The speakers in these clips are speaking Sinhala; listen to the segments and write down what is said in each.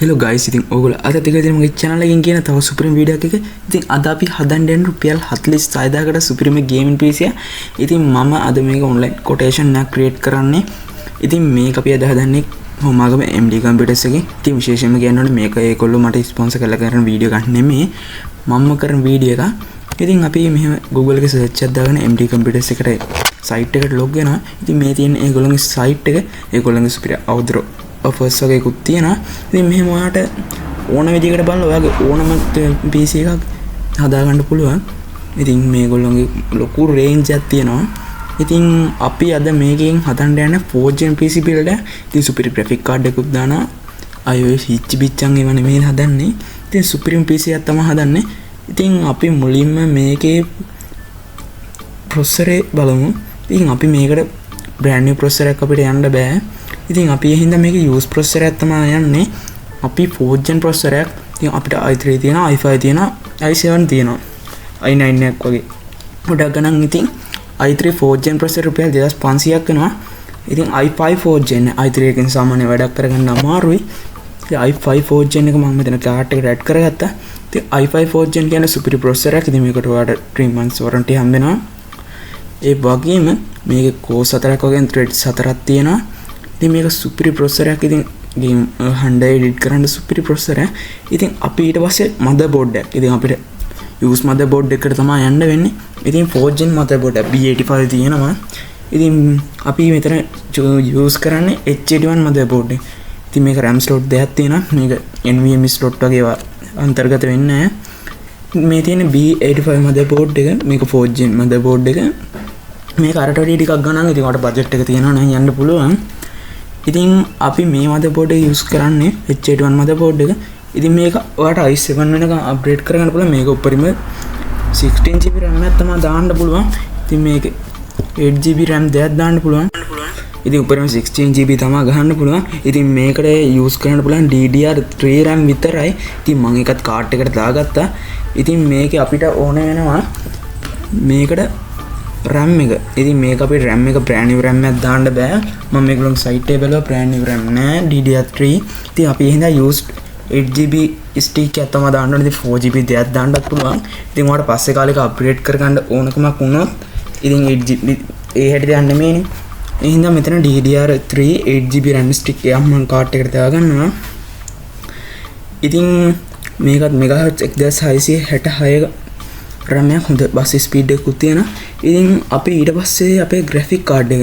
Hello guys, ඉතින් ඔයගොල්ලෝ අද ටිකදී මගේ channel එකෙන් කියන තව සුපිරිම වීඩියෝ එකක ඉතින් අද අපි හදන්න යන රුපියල් 46000කට සුපිරිම ගේමින් PC එක. ඉතින් මම අද මේක online quotation එකක් create කරන්නේ. ඉතින් මේක අපි අද හදන්නේ මගම MD computers එකේ. ඉතින් විශේෂයෙන්ම කියන්න ඕනේ මේක ඒගොල්ලෝ මට sponsor කරලා කරන වීඩියෝ එකක් නෙමෙයි. මම කරන වීඩියෝ එක. ඉතින් අපි මෙහෙම Google එකේ search එකක් දාගෙන MD computers එකට site එකට log වෙනවා. ඉතින් මේ තියෙන ඒගොල්ලෝගේ site එක ඒගොල්ලෝගේ සුපිරිම අවුදරෝ offers වගේකුත් තියෙනවා. ඉතින් මෙහෙම ඔයාට ඕන විදිහකට බලලා ඔයාගේ ඕනම PC එකක් හදාගන්න පුළුවන්. ඉතින් මේගොල්ලෝගේ ලොකු range එකක් තියෙනවා. ඉතින් අපි අද මේකෙන් හදන්න යන 4th gen PC build එක. ඉතින් සුපිරි graphic card එකකුත් දානවා. iOS හිච් බිච්චන් ඒවා නෙමෙයි හදන්නේ. ඉතින් සුපිරිම PC එකක් තමයි හදන්නේ. ඉතින් අපි මුලින්ම මේකේ processor එක බලමු. ඉතින් අපි මේකට brand new processor එකක් අපිට යන්න බෑ. ඉතින් අපි හින්දා මේක use processor එකක් තමයි යන්නේ. අපි 4th gen processor එකක්. ඉතින් අපිට i3 තියෙනවා, i5 තියෙනවා, i7 තියෙනවා, i9 එකක් වගේ. ගොඩක් ගණන් ඉතින් i3 4th gen processor රුපියල් 2500ක් වෙනවා. ඉතින් i5 4th gen i3 එකෙන් සාමාන්‍ය වැඩක් කරගන්න අමාරුයි. ඉතින් i5 4th gen එක මම මෙතන chart එකට add කරගත්තා. ඉතින් i5 4th gen කියන්නේ සුපිරි processor එකක්. ඉතින් මේකට ඔයාලට 3 months warranty හම්බ වෙනවා. ඒ වගේම මේකේ core 4ක් වගේ threads 4ක් තියෙනවා. ඉතින් මේක සුපිරි processor එකක්. ඉතින් game Honda edit කරන්න සුපිරි processor එකක්. ඉතින් අපි ඊට පස්සේ motherboard එකක්. ඉතින් අපිට use motherboard එකට තමයි යන්න වෙන්නේ. ඉතින් 4th gen motherboard එක B85 තියෙනවා. ඉතින් අපි මෙතන use කරන්නේ H81 motherboard එක. ඉතින් මේක RAM slot දෙකක් තියෙනවා. මේක NVMe slot වගේ ඒවා අන්තර්ගත වෙන්නේ නැහැ. මේ තියෙන B85 motherboard එක මේක 4th gen motherboard එක. මේක අරට වැඩි ටිකක් ගණන්. ඉතින් ඔයාලට budget එක තියෙනවා නම් යන්න පුළුවන්. ඉතින් අපි මේ motherboard එක use කරන්නේ H81 motherboard එක. ඉතින් මේක ඔයාලට i7 වෙනකන් upgrade කරගන්න පුළුවන්. මේක උඩරිම 16GB RAM එකක් තමයි දාන්න පුළුවන්. ඉතින් මේක 8GB RAM දෙකක් දාන්න පුළුවන්. ඉතින් උඩරිම 16GB තමයි ගහන්න පුළුවන්. ඉතින් මේකට use කරන්න පුළුවන් DDR3 RAM විතරයි. ඉතින් මම ඒකත් cart එකට දාගත්තා. ඉතින් මේකේ අපිට ඕන වෙනවා මේකට RAM එක. ඉතින් මේක අපේ RAM එක brand new RAM එකක් දාන්න බෑ. මම මේගොල්ලෝ site එක බලුවා brand new RAM නෑ DDR3. ඉතින් අපි එහෙනම් used 8GB stick එකක් තමයි දාන්න ඕනේ. ඉතින් 4GB දෙකක් දාන්නත් පුළුවන්. ඉතින් ඔයාලට පස්සේ කාලෙක upgrade කරගන්න ඕනකමක් වුණොත් ඉතින් 8GB ඒ හැටි දාන්න නෙමෙයිනේ. එහෙනම් මෙතන DDR3 8GB RAM stick එකක් මම cart එකට දාගන්නවා. ඉතින් මේකත් megahertz 1666 RAM එක හොඳ බස් ස්පීඩ් එකකුත් තියෙනවා. ඉතින් අපි ඊට පස්සේ අපේ graphic card එක.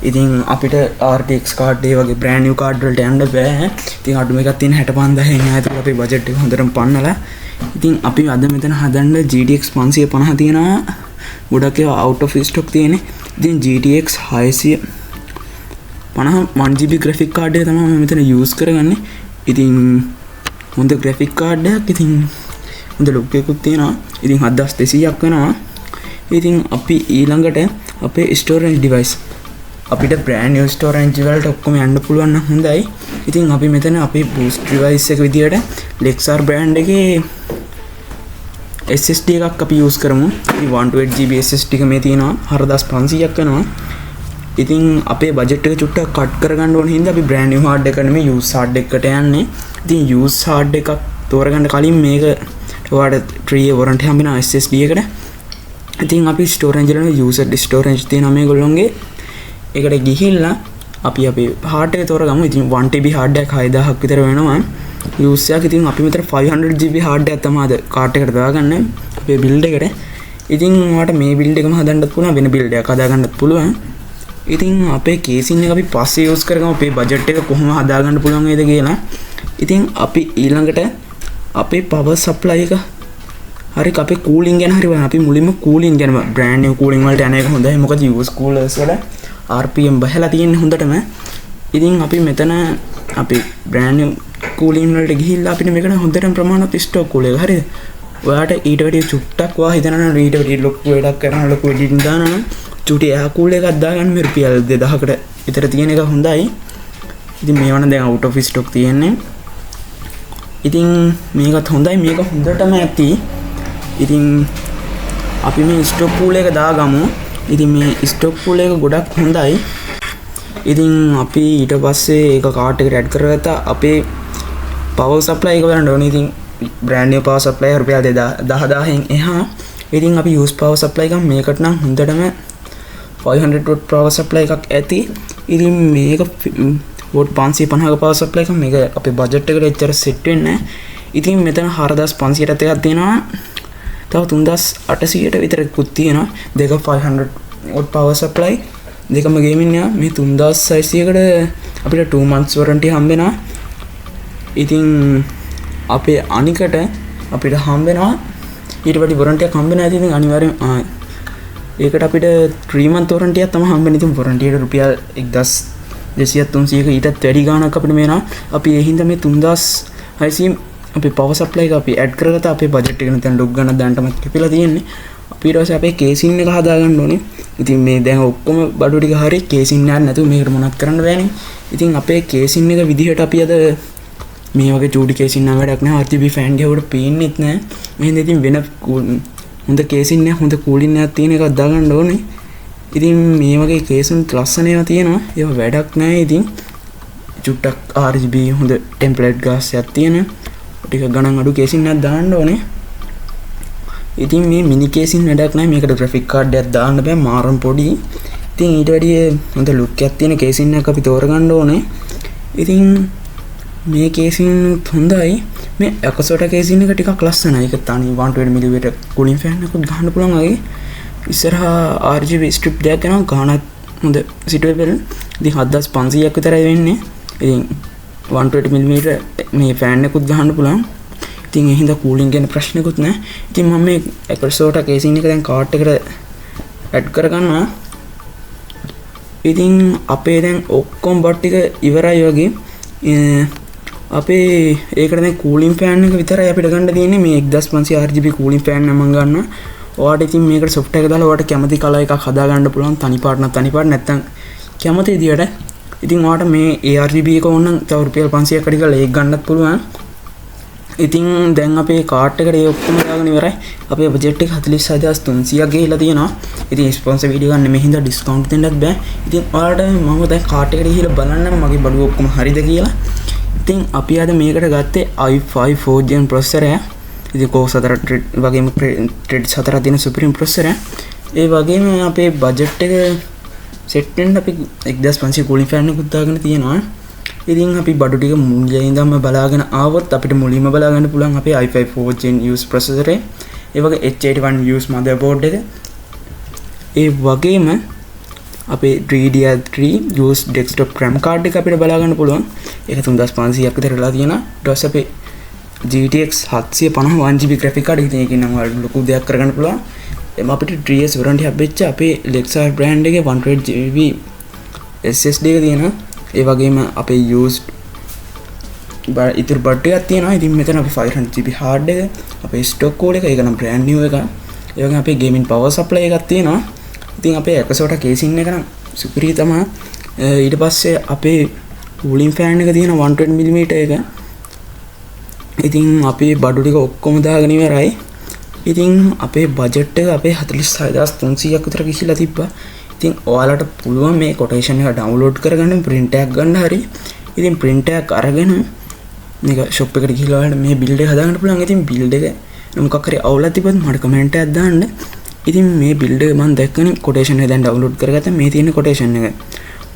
ඉතින් අපිට RTX card ඒ වගේ brand new card වලට යන්න බෑ. ඉතින් අඩුම එකක් තියෙන 65000 න් ආයතන අපේ budget එක හොඳටම පන්නලා. ඉතින් අපි අද මෙතන හදන්න GTX 550 තියෙනවා. ගොඩක් ඒවා out of stock තියෙන්නේ. ඉතින් GTX 650 1GB graphic card එක තමයි මම මෙතන use කරගන්නේ. ඉතින් හොඳ graphic card එකක්. ඉතින් හොඳ look එකකුත් තියෙනවා. ඉතින් 7200ක් වෙනවා. ඉතින් අපි ඊළඟට අපේ storage device අපිට brand new storage වලට ඔක්කොම යන්න පුළුවන් නම් හොඳයි. ඉතින් අපි මෙතන අපේ boost device එක විදියට Lexar brand එකේ SSD එකක් අපි use කරමු. ඉතින් 128GB SSD එක මේ තියෙනවා 4500ක් වෙනවා. ඉතින් අපේ budget එක චුට්ටක් cut කරගන්න ඕන හින්දා අපි brand new hard එක නෙමෙයි use hard එකකට යන්නේ. ඉතින් use hard එකක් තෝරගන්න කලින් මේක ඔයාලට 3 year warranty හම්බ වෙනවා SSD එකට. ඉතින් අපි storage වල user storage තියෙනවා මේගොල්ලෝගේ. ඒකට ගිහිල්ලා අපි අපේ hard එක තෝරගමු. ඉතින් 1TB hard එකක් 6000ක් විතර වෙනවා. use එකක්. ඉතින් අපි මෙතන 500GB hard එකක් තමයි අද cart එකට දාගන්නේ අපේ build එකට. ඉතින් ඔයාලට මේ build එකම හදන්නත් පුළුවන්, වෙන build එකක් හදාගන්නත් පුළුවන්. ඉතින් අපේ casing එක අපි පස්සේ use කරගමු. අපේ budget එක කොහොම හදාගන්න පුළුවන් වේද කියලා. ඉතින් අපි ඊළඟට අපේ power supply එක හරි අපේ cooling ගැන හරි බලන්න. අපි මුලින්ම cooling ගැන brand new cooling වලට යන එක හොඳයි. මොකද use coolers වල RPM බහලා තියෙන්නේ හොඳටම. ඉතින් අපි මෙතන අපි brand new cooling වලට ගිහිල්ලා අපිට මේකට හොඳටම ප්‍රමාණවත් stock cool එක හරිද? ඔයාට ඊට වැඩිය චුට්ටක් වා හිතනවා නම් ඊට වැඩිය ලොකු වැඩක් කරන ලොකු එඩිටින් දානවා. චුටි air cool එකක් දාගන්න මේ රුපියල් 2000කට විතර තියෙන එක හොඳයි. ඉතින් මේවන දැන් out of stock තියෙන්නේ. ඉතින් මේකත් හොඳයි. මේක හොඳටම ඇති. ඉතින් අපි මේ stock pool එක දාගමු. ඉතින් මේ stock pool එක ගොඩක් හොඳයි. ඉතින් අපි ඊට පස්සේ ඒක කාට් එකට ඇඩ් කරගත්තා. අපේ පවර් සප්ලයි එක බලන්න ඕනේ. ඉතින් බ්‍රෑන්ඩ් නිව් පවර් සප්ලයි රුපියල් 10000න් එහා. ඉතින් අපි යූස් පවර් සප්ලයි එකක් මේකට නම් හොඳටම 500 watt පවර් සප්ලයි එකක් ඇති. ඉතින් මේක වෝට් 550ක පවර් සප්ලයි එකක්. මේක අපේ බජට් එකට එච්චර සෙට් වෙන්නේ නැහැ. ඉතින් මෙතන 4500ට එකක් තියෙනවා. තව 3800ට විතරකුත් තියෙනවා. දෙක 500 watt power supply දෙකම ගේමින් යනවා. මේ 3600කට අපිට 2 months warranty හම්බ වෙනවා. ඉතින් අපේ අනිකට අපිට හම්බ වෙනවා ඊට වඩා warranty එකක් හම්බ වෙනවා. ඉතින් අනිවාර්යෙන් ඒකට අපිට 3 month warranty එකක් තමයි හම්බ වෙන්නේ. ඉතින් warranty එකට රුපියල් 1200 300ක ඊටත් වැඩි ගාණක් අපිට මේනවා. අපි ඒ හින්දා මේ 3600 අපි power supply එක අපි add කරගත්තා. අපේ budget එක නැත්නම් log ගන්න දැනටමත් කැපිලා තියෙන්නේ. අපි ඊට පස්සේ අපේ casing එක හදාගන්න ඕනේ. ඉතින් මේ දැන් ඔක්කොම බඩු ටික හරිය casing එකක් නැතුව මේකට මොනවත් කරන්න බෑනේ. ඉතින් අපේ casing එක විදිහට අපි අද මේ වගේ චූටි casing නම් වැඩක් නැහැ. RGB fan ගහුවට පේන්නෙත් නැහැ. මෙහෙන් ඉතින් වෙන හොඳ casing එකක් හොඳ cooling එකක් තියෙන එකක් දාගන්න ඕනේ. ඉතින් මේ වගේ casing ලස්සන ඒවා තියෙනවා. ඒව වැඩක් නැහැ. ඉතින් චුට්ටක් RGB හොඳ template glass එකක් තියෙන ටික ගණන් අඩු casing එකක් දාන්න ඕනේ. ඉතින් මේ mini casing වැඩක් නැහැ. මේකට graphic card එකක් දාන්න බෑ. මාරම් පොඩි. ඉතින් ඊට වැඩිය හොඳ look එකක් තියෙන casing එකක් අපි තෝරගන්න ඕනේ. ඉතින් මේ casing හොඳයි. මේ Akasota casing එක ටිකක් ලස්සනයි. ඒක තනි 120 mm cooling fan එකක් ගහන්න පුළුවන් වගේ. ඉස්සරහා RGB strip දෙයක් යනවා. ගානක් හොඳ suitable. ඉතින් 7500ක් විතරයි වෙන්නේ. ඉතින් 120 mm මේ fan එකකුත් ගහන්න පුළුවන්. ඉතින් ඒ හින්දා cooling ගැන ප්‍රශ්නකුත් නැහැ. ඉතින් මම මේ Akasota casing එක දැන් cart එකට add කරගන්නවා. ඉතින් අපේ දැන් ඔක්කොම බට් ටික ඉවරයි වගේ. අපේ ඒකට දැන් cooling fan එක විතරයි අපිට ගන්න තියෙන්නේ. මේ 1500 RGB cooling fan එක මම ගන්නවා. ඔයාලට ඉතින් මේකට software එක දාලා ඔයාලට කැමති color එකක් හදා ගන්න පුළුවන්. තනි පාට නැත්නම් කැමති විදියට. ඉතින් ඔයාලට මේ ARGB එක ඕන නම් තව රුපියල් 500ක් අඩි කරලා ඒක ගන්නත් පුළුවන්. ඉතින් දැන් අපේ කාට් එකට ඒ ඔක්කොම දාගෙන ඉවරයි. අපේ බජට් එක 46300ක් ගිහිලා තියෙනවා. ඉතින් ස්පොන්සර් වීඩියෝ ගන්න මේ හින්දා ඩිස්කවුන්ට් දෙන්නත් බෑ. ඉතින් ඔයාලට මම දැන් කාට් එකට ගිහිලා බලන්නම් මගේ බඩුව ඔක්කොම හරිද කියලා. ඉතින් අපි අද මේකට ගත්තේ i5 4th gen processor එක. ඉතින් core 4 thread වගේම thread 4 තියෙන supreme processor එක. ඒ වගේම අපේ බජට් එක සෙට් වෙන්න අපි 1500 cooling fan එකක් දාගෙන තියෙනවා. ඉතින් අපි බඩු ටික මුලින් ඉඳන්ම බලාගෙන ආවොත් අපිට මුලින්ම බලා ගන්න පුළුවන් අපේ i5 4th gen use processor එක. ඒ වගේ H81 use motherboard එක. ඒ වගේම අපේ 3DDR3 use desktop RAM card එක අපිට බලා ගන්න පුළුවන්. ඒක 3500ක් විතර වෙලා තියෙනවා. ඊට පස්සේ අපේ GTX 750 1GB graphic card ඉතින් ඒකෙන් නම් ඔයාලට ලොකු දෙයක් කරගන්න පුළුවන්. එම අපිට 3 years warranty හම්බෙච්ච අපේ Lexar brand එකේ 128GB SSD එක තියෙනවා. ඒ වගේම අපේ used ඉතුරු බඩ් එකක් තියෙනවා. ඉතින් මෙතන අපි 500GB hard එක, අපේ stock code එක, ඒක නම් brand new එක. ඒ වගේම අපේ gaming power supply එකක් තියෙනවා. ඉතින් අපේ Akasota casing එක නම් සුපිරි තමයි. ඊට පස්සේ අපේ cooling fan එක තියෙන 120 mm එක. ඉතින් අපේ බඩු ටික ඔක්කොම දාගෙන ඉවරයි. ඉතින් අපේ බජට් එක අපේ 46300ක් විතර ගිහිලා තිබ්බා. ඉතින් ඔයාලට පුළුවන් මේ කොටේෂන් එක ඩවුන්ලෝඩ් කරගන්න print එකක් ගන්න හරි. ඉතින් print එකක් අරගෙන මේක shop එකට ගිහලා ඔයාලට මේ build එක හදාගන්න පුළුවන්. ඉතින් build එක මොකක් හරි අවුලක් තිබ්බත් මට comment එකක් දාන්න. ඉතින් මේ build එක මම දැක්කනේ කොටේෂන් එක දැන් ඩවුන්ලෝඩ් කරගත්තා. මේ තියෙන කොටේෂන් එක.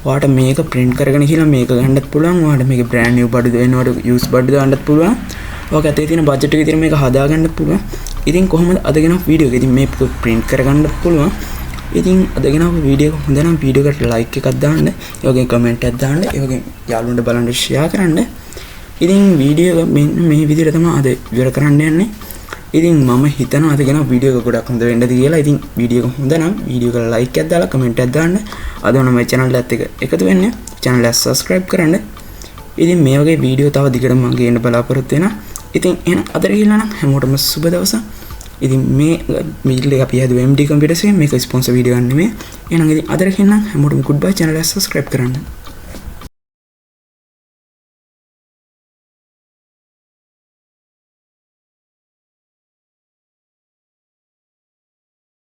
ඔයාලට මේක print කරගෙන ගිහලා මේක ගන්නත් පුළුවන්. ඔයාලට මේක brand new බඩු දෙනවට use බඩු දාන්නත් පුළුවන්. ඔයාලට අතේ තියෙන budget එකේ තියෙන මේක හදාගන්නත් පුළුවන්. ඉතින් කොහොමද අදගෙන වීඩියෝ එක ඉතින් මේක print කරගන්නත් පුළුවන්. ඉතින් අදගෙන වීඩියෝ එක හොඳ නම් වීඩියෝ එකට like එකක් දාන්න. ඒ වගේම comment එකක් දාන්න. ඒ වගේම යාළුවන්ට බලන්න share කරන්න. ඉතින් වීඩියෝ එක මේ විදිහට තමයි අද ඉවර කරන්න යන්නේ. ඉතින් මම හිතනවා අදගෙන වීඩියෝ එක ගොඩක් හොඳ වෙන්නද කියලා. ඉතින් වීඩියෝ එක හොඳ නම් වීඩියෝ එකට like එකක් දාලා comment එකක් දාන්න. අද ඔන්න මගේ channel එකත් එක්ක එකතු වෙන්න. channel එක subscribe කරන්න. ඉතින් මේ වගේ වීඩියෝ තව දිගටම මම ගේන්න බලාපොරොත්තු වෙනවා. ඉතින් එහෙනම් අදට ගිහිල්ලා නම් හැමෝටම සුබ දවසක්. ඉතින් මේ වීඩියෝ එක අපි හදුවේ MD computers එකෙන්. මේක ස්පොන්සර් වීඩියෝ ගන්න නෙමෙයි. එහෙනම් ඉතින් අදට ගිහින් නම් හැමෝටම goodbye. channel එක subscribe කරන්න.